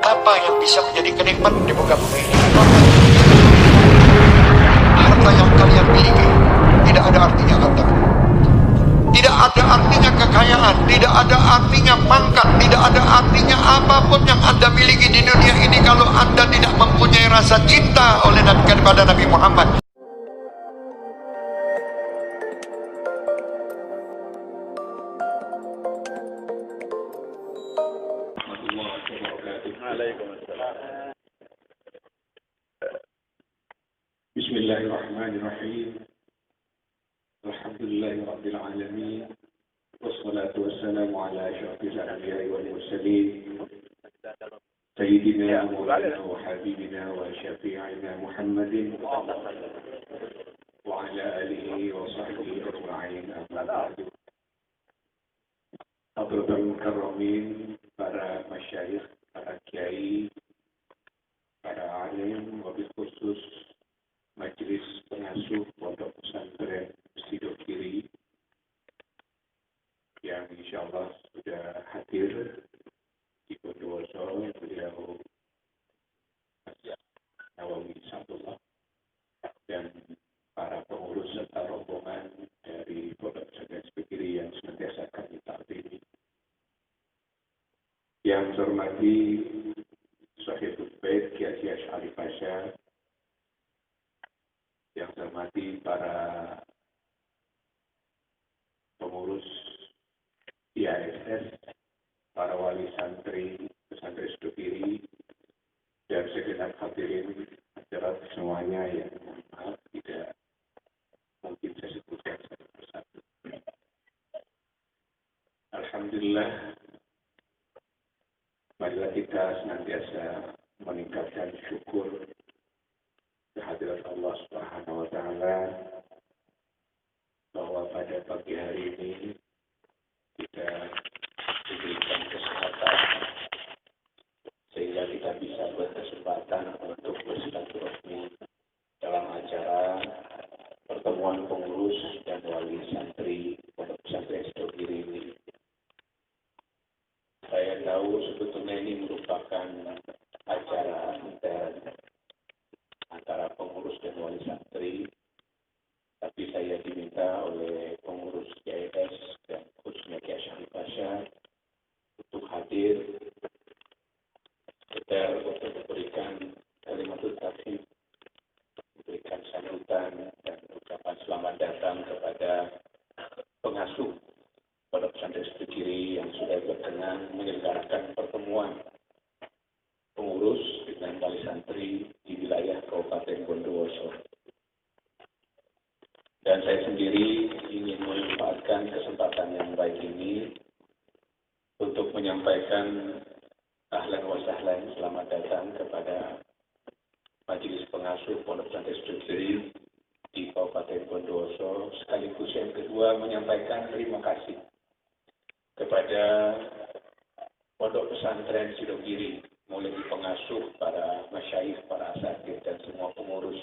apa yang bisa menjadi kenikmatan di muka bumi ini? Harta yang kalian miliki tidak ada artinya harta. Tidak ada artinya kekayaan, tidak ada artinya pangkat, tidak ada artinya apapun yang Anda miliki di dunia ini kalau Anda tidak mempunyai rasa cinta oleh kepada Nabi Muhammad. Bismillahirrahmanirrahim. Alhamdulillahi rabbil alamin. Wassalatu wassalamu ala asyrafil anbiya'i wal mursalin. Sayyidina wa habibina wa syafi'ina Muhammadin wa ala alihi wa sahbihi ajma'in. Amma ba'du. Hadratul mukarramin, para masyayikh, para kiai, para alim, wabil khusus Majelis Pengasuh Pondok Pesantren Sidok Kiri yang insyaallah sudah hadir di Bondowoso, beliau Nawawi Sabtullah, dan para pengurus serta rombongan dari Pondok Pesantren Sidok Kiri yang senantiasa kami taati. Yang saya hormati Sahibul Bait Kiai Asy'ari Pasha, yang saya hormati para pengurus IASS, para wali santri pesantren Sidok Kiri, dan segenap hadirin hadirat semuanya yang maaf tidak mungkin saya sebutkan satu persatu. Alhamdulillah, marilah kita senantiasa meningkatkan syukur kehadirat Allah Subhanahu wa Ta'ala bahwa pada pagi hari ini kita diberikan kesempatan sehingga kita bisa berkesempatan untuk bersilaturahmi dalam acara pertemuan pengurus dan wali santri Pondok Pesantren Sidok Kiri ini. Saya tahu sebetulnya ini merupakan acara intern antara pengurus dan wali santri, tapi saya diminta oleh pengurus IAS dan khususnya Kiai Asy'ari Pasha untuk hadir sekedar untuk memberikan kalimatul tauhid, memberikan sambutan dan ucapan selamat datang kepada pengasuh Pondok Pesantren Sidok Kiri yang sudah berkenan menyelenggarakan pertemuan pengurus dengan wali santri di wilayah Kabupaten Bondowoso. Dan saya sendiri ingin memanfaatkan kesempatan yang baik ini untuk menyampaikan ahlan wa sahlan, selamat datang kepada Majelis Pengasuh Pondok Pesantren Sidok Kiri di Kabupaten Bondowoso. Sekaligus yang kedua menyampaikan terima kasih kepada Pondok Pesantren Sidok Kiri, mulai di pengasuh, para masyayikh, para asatidz, dan semua pengurus.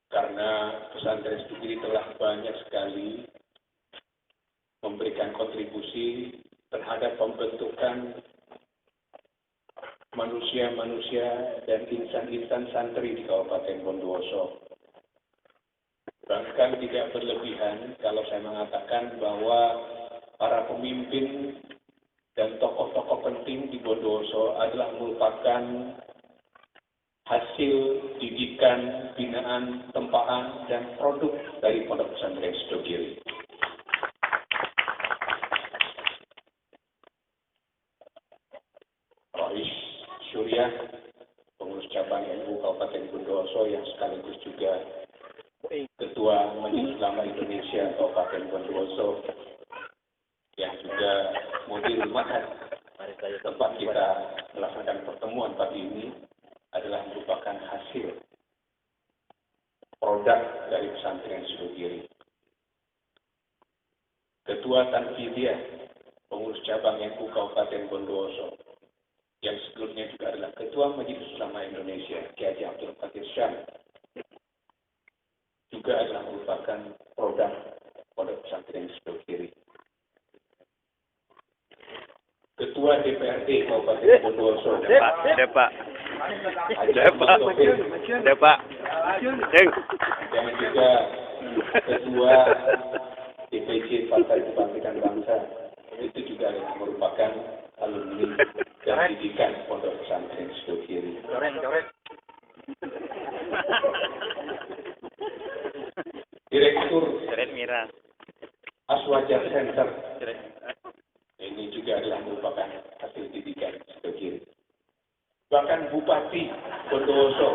Karena pesantren Sidok Kiri telah banyak sekali memberikan kontribusi terhadap pembentukan manusia-manusia dan insan-insan santri di Kabupaten Bondowoso. Bahkan tidak berlebihan kalau saya mengatakan bahwa para pemimpin dan tokoh-tokoh penting di Bondowoso adalah merupakan hasil didikan, binaan, tempaan, dan produk dari Pondok Pesantren Sidok Kiri. Rais Syuriah, pengurus cabang NU Kabupaten Bondowoso yang sekaligus juga Ketua Majelis Ulama Indonesia Kabupaten Bondowoso, yang juga mudir ma'had tempat kita melaksanakan pertemuan pagi ini, adalah merupakan hasil produk dari pesantren Sidok Kiri. Ketua Tanfidiyah, pengurus cabang NU Kabupaten Bondowoso, yang sebelumnya juga adalah Ketua Majelis Ulama Indonesia, Kiai Abdul Qadir Syam, juga adalah merupakan produk Pondok Pesantren Sidok Kiri. Ketua DPRD Kabupaten Bondowoso. Ada Pak. Dan juga Ketua DPC Partai Kebangkitan Bangsa. Itu juga merupakan alumni dan didikan Pondok Pesantren Sidogiri. Direktur Aswaja Center. Ini juga adalah merupakan hasil didikan Sidogiri. Bahkan Bupati Bondowoso.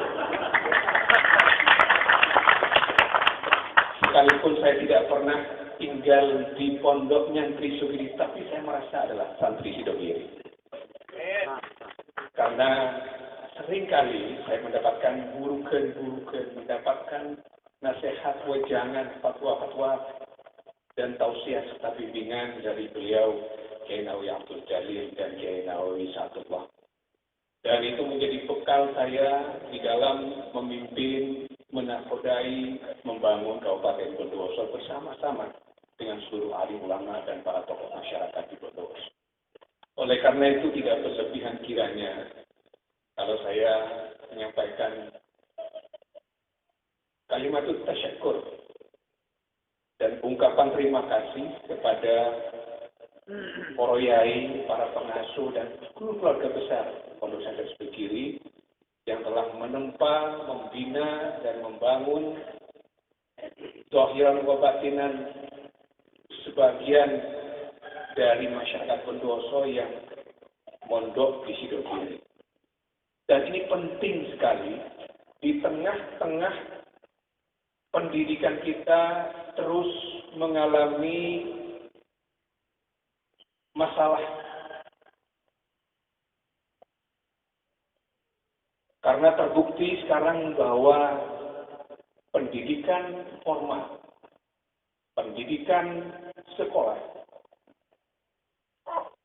Sekalipun saya tidak pernah tinggal di pondok nyantri Sidogiri, tapi saya merasa adalah santri Sidogiri. Karena seringkali saya mendapatkan burukan, mendapatkan nasihat, wejangan, fatwa-fatwa, dan tausiah serta bimbingan dari beliau, Kiai Nawawi Abdul Jalil dan Kiai Nawawi Satullah. Dan itu menjadi bekal saya di dalam memimpin, menakodai, membangun Kabupaten Bondowoso bersama-sama dengan seluruh alim ulama dan para tokoh masyarakat di Bondowoso. Oleh karena itu tidak berlebihan kiranya kalau saya menyampaikan kalimat tasyakkur dan ungkapan terima kasih kepada para yai, para pengasuh dan seluruh keluarga besar Pondok Pesantren Sidogiri yang telah menempa, membina dan membangun zahiran wa batinan sebagian dari masyarakat Bondowoso yang mondok di Sidogiri. Dan ini penting sekali di tengah-tengah pendidikan kita terus mengalami masalah. Karena terbukti sekarang bahwa pendidikan formal, pendidikan sekolah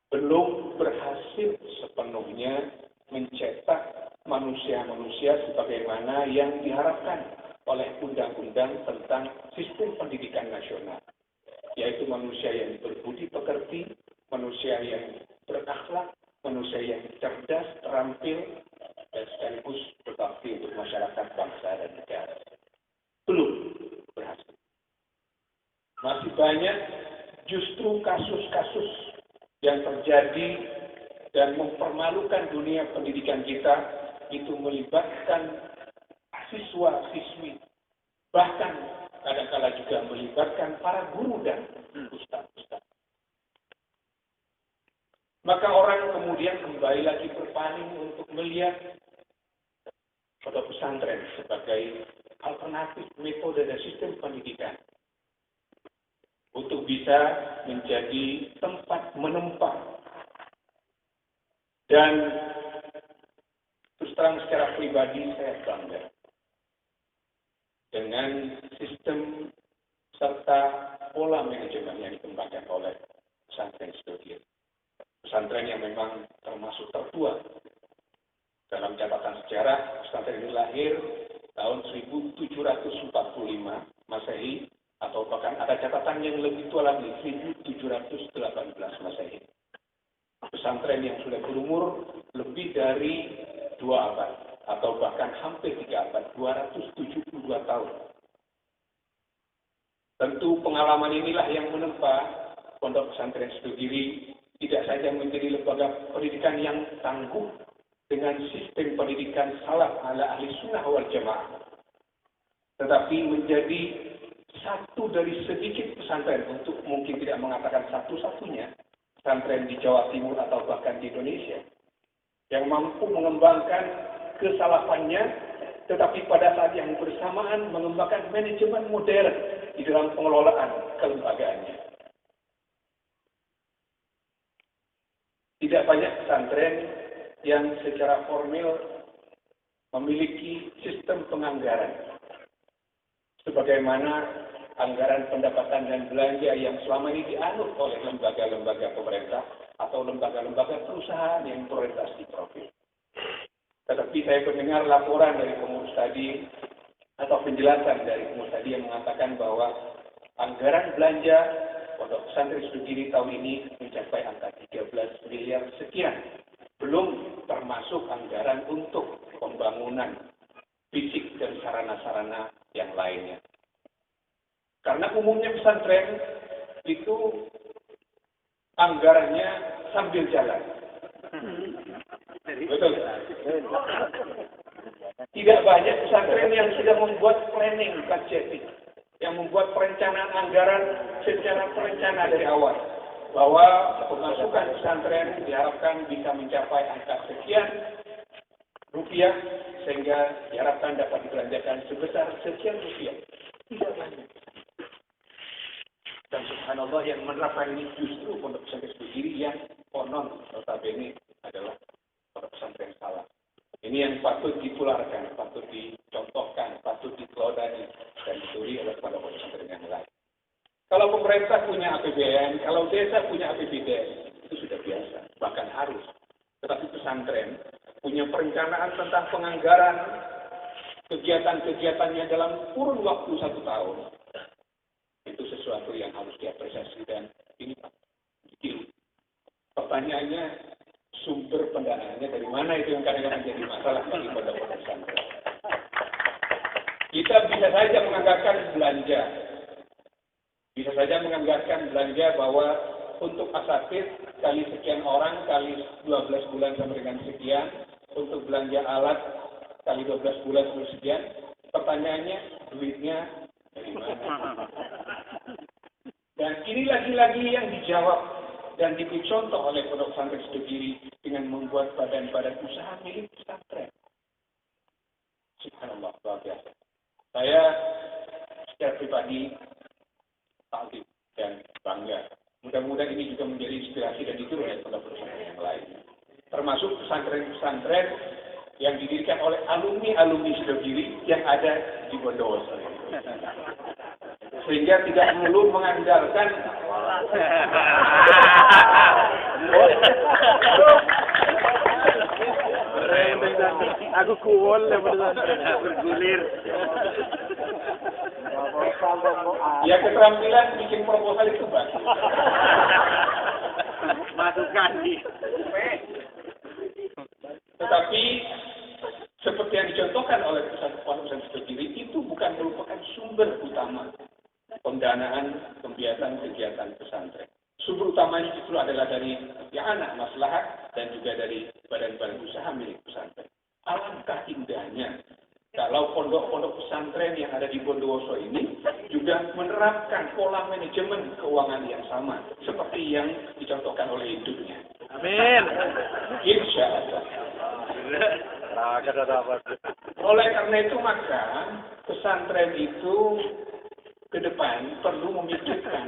belum berhasil sepenuhnya mencetak manusia-manusia sebagaimana yang diharapkan oleh undang-undang tentang sistem pendidikan nasional, yaitu manusia yang berbudi pekerti, manusia yang berakhlak, manusia yang cerdas, terampil, dan sekaligus berbakti untuk masyarakat, bangsa, dan negara. Belum berhasil. Masih banyak justru kasus-kasus yang terjadi dan mempermalukan dunia pendidikan kita itu melibatkan siswa-siswi, bahkan kadang-kala juga melibatkan para guru dan ustaz-ustaz. Maka orang kemudian kembali lagi berpaling untuk melihat pondok pesantren sebagai alternatif metode dan sistem pendidikan untuk bisa menjadi tempat menempa. Dan terus terang secara pribadi saya bangga dengan sistem serta pola manajemen yang dikembangkan oleh pesantren Sidogiri. Pesantren yang memang termasuk tertua. Dalam catatan sejarah, pesantren ini lahir tahun 1745 Masehi, atau bahkan ada catatan yang lebih tua lagi, 1718 Masehi. Pesantren yang sudah berumur lebih dari 2 abad, atau bahkan hampir 3 abad, 272 tahun. Tentu pengalaman inilah yang menempa Pondok Pesantren Sidogiri tidak saja menjadi lembaga pendidikan yang tangguh dengan sistem pendidikan salaf ala ahli sunnah wal jamaah, tetapi menjadi satu dari sedikit pesantren, untuk mungkin tidak mengatakan satu-satunya pesantren di Jawa Timur atau bahkan di Indonesia, yang mampu mengembangkan kesalafannya, tetapi pada saat yang bersamaan mengembangkan manajemen modern di dalam pengelolaan kelembagaannya. Tidak banyak pesantren yang secara formal memiliki sistem penganggaran sebagaimana anggaran pendapatan dan belanja yang selama ini dianut oleh lembaga-lembaga pemerintah atau lembaga-lembaga perusahaan yang berorientasi profit. Tetapi saya mendengar laporan dari pengurus tadi atau penjelasan dari pengurus tadi yang mengatakan bahwa anggaran belanja Pondok Pesantren Sidogiri tahun ini mencapai angka 3 13 miliar sekian. Belum termasuk anggaran untuk pembangunan fisik dan sarana-sarana yang lainnya. Karena umumnya pesantren itu anggarannya sambil jalan. Betul. Tidak banyak pesantren yang sudah membuat planning budgeting, yang membuat perencanaan anggaran secara terencana dari awal. Bahwa pemasukan pesantren diharapkan bisa mencapai angka sekian rupiah, sehingga diharapkan dapat dibelanjakan sebesar sekian rupiah. Tidak banyak. Dan subhanallah yang menerapkan ini justru pondok pesantren sendiri yang konon notabene adalah pondok pesantren salah. Ini yang patut ditularkan, patut dicontohkan, patut diteladani dan dituri oleh pondok pesantren yang lain. Kalau pemerintah punya APBN, kalau desa punya APBD, itu sudah biasa, bahkan harus. Tetapi pesantren punya perencanaan tentang penganggaran kegiatan-kegiatannya dalam kurun waktu 1 tahun. Itu sesuatu yang harus diapresiasi dan ini kecil. Pertanyaannya, sumber pendanaannya dari mana, itu yang kadang-kadang jadi masalah bagi pondok pesantren. Kita bisa saja menganggarkan belanja. Bisa saja menganggarkan belanja bahwa untuk asatid kali sekian orang kali 12 bulan sampai dengan sekian, untuk belanja alat kali 12 bulan sampai sekian. Pertanyaannya, duitnya dari mana? Dan ini lagi-lagi yang dijawab dan diberi contoh oleh pondok pesantren sendiri dengan membuat badan-badan usaha milik pesantren. Subhanallah, luar biasa. Saya secara pribadi takjub dan bangga. Mudah-mudahan ini juga menjadi inspirasi dan ditiru oleh pondok pesantren yang lain. Termasuk pesantren-pesantren yang didirikan oleh alumni-alumni Sidogiri yang ada di Bondowoso. Sehingga tidak perlu mengandalkan aku kuwol bergulir. Ya, keterampilan bikin proposal itu bagus. Masukkan di. Tetapi seperti yang dicontohkan oleh pesantren sendiri, itu bukan merupakan sumber utama pendanaan kegiatan pesantren. Sumber utamanya itu adalah dari anak maslahat dan juga dari badan-badan usaha milik pesantren. Alangkah indahnya kalau pondok-pondok pesantren yang ada di Bondowoso ini juga menerapkan pola manajemen keuangan yang sama seperti yang dicontohkan oleh induknya. Amin. Insya Allah. Oleh karena itu maka pesantren itu ke depan perlu memikirkan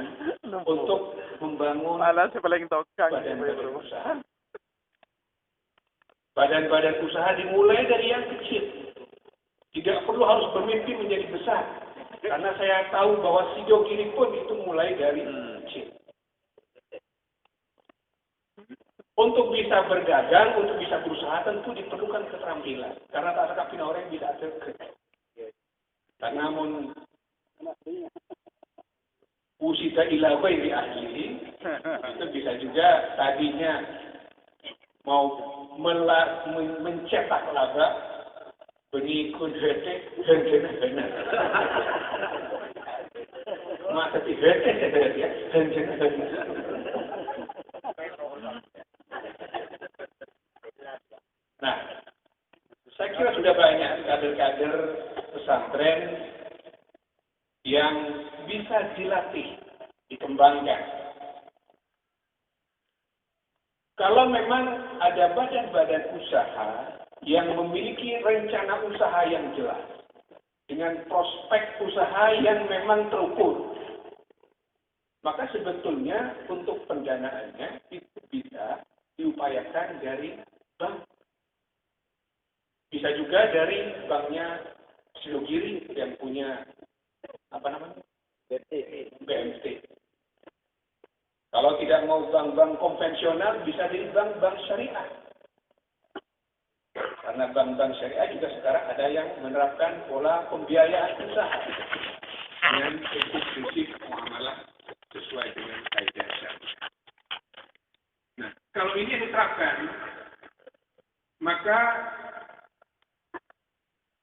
untuk membangun badan-badan usaha. Badan-badan usaha dimulai dari yang kecil. Tidak perlu harus bermimpi menjadi besar. Karena saya tahu bahwa Sidogiri pun itu mulai dari kecil. Untuk bisa berdagang, untuk bisa berusaha tentu diperlukan keterampilan. Karena tak ada orang yang bisa kerja. Namun usita ila ghairi ahli itu bisa juga tadinya mau mencetak laba benikun hete hengkena maka di hete ya hengkena. Nah, saya kira sudah banyak kader-kader pesantren yang bisa dilatih, dikembangkan. Kalau memang ada badan-badan usaha yang memiliki rencana usaha yang jelas, dengan prospek usaha yang memang terukur, maka sebetulnya untuk pendanaannya itu bisa diupayakan dari bank. Bisa juga dari banknya Sidogiri yang punya BMT. Kalau tidak mau bank-bank konvensional, bisa dari bank-bank syariah. Karena bank-bank syariah juga sekarang ada yang menerapkan pola pembiayaan usaha dengan prinsip muamalah sesuai dengan kaidah syariah. Nah, Kalau ini yang diterapkan, maka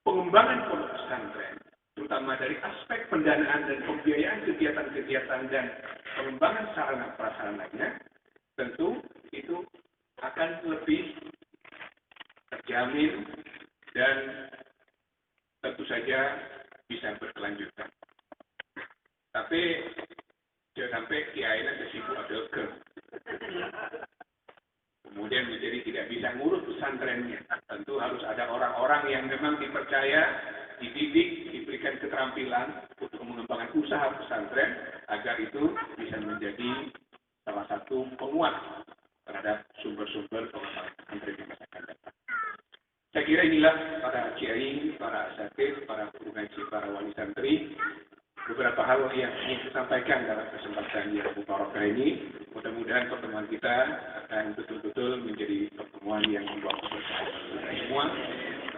pengembangan pondok pesantren, terutama dari aspek pendanaan dan pembiayaan kegiatan-kegiatan dan pengembangan sarana prasarananya, tentu itu akan lebih terjamin dan tentu saja bisa berkelanjutan. Tapi jangan sampai kiainya kesibuk adeke. Kemudian menjadi tidak bisa ngurus pesantrennya. Tentu harus ada orang-orang yang memang dipercaya, dididik, diberikan keterampilan untuk mengembangkan usaha pesantren agar itu bisa menjadi salah satu penguat terhadap sumber-sumber pengembangan pesantren di masa akan datang. Saya kira inilah para kiai, para asatidz, para guru ngaji, para wali santri, beberapa hal yang ingin saya sampaikan dalam kesempatan yang mubarakah ini. Mudah-mudahan pertemuan kita akan betul-betul menjadi pertemuan yang membawa keberkahan bagi kita semua,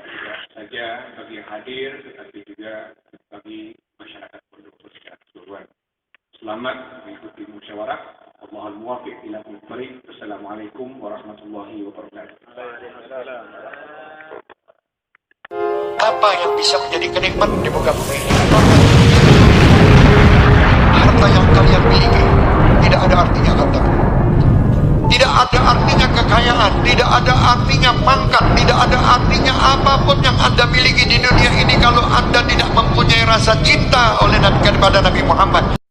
tidak saja bagi yang hadir, tetapi juga bagi masyarakat pondok secara keseluruhan. Selamat mengikuti musyawarah. Allahul muwaffiq ila aqwamit thoriq. Wassalamualaikum warahmatullahi wabarakatuh. Apa yang bisa menjadi kenikmatan di muka bumi ini? Harta yang kalian miliki tidak ada artinya harta. Tidak ada artinya kekayaan, tidak ada artinya pangkat, tidak ada artinya apapun yang Anda miliki di dunia ini kalau Anda tidak mempunyai rasa cinta oleh kepada Nabi Muhammad.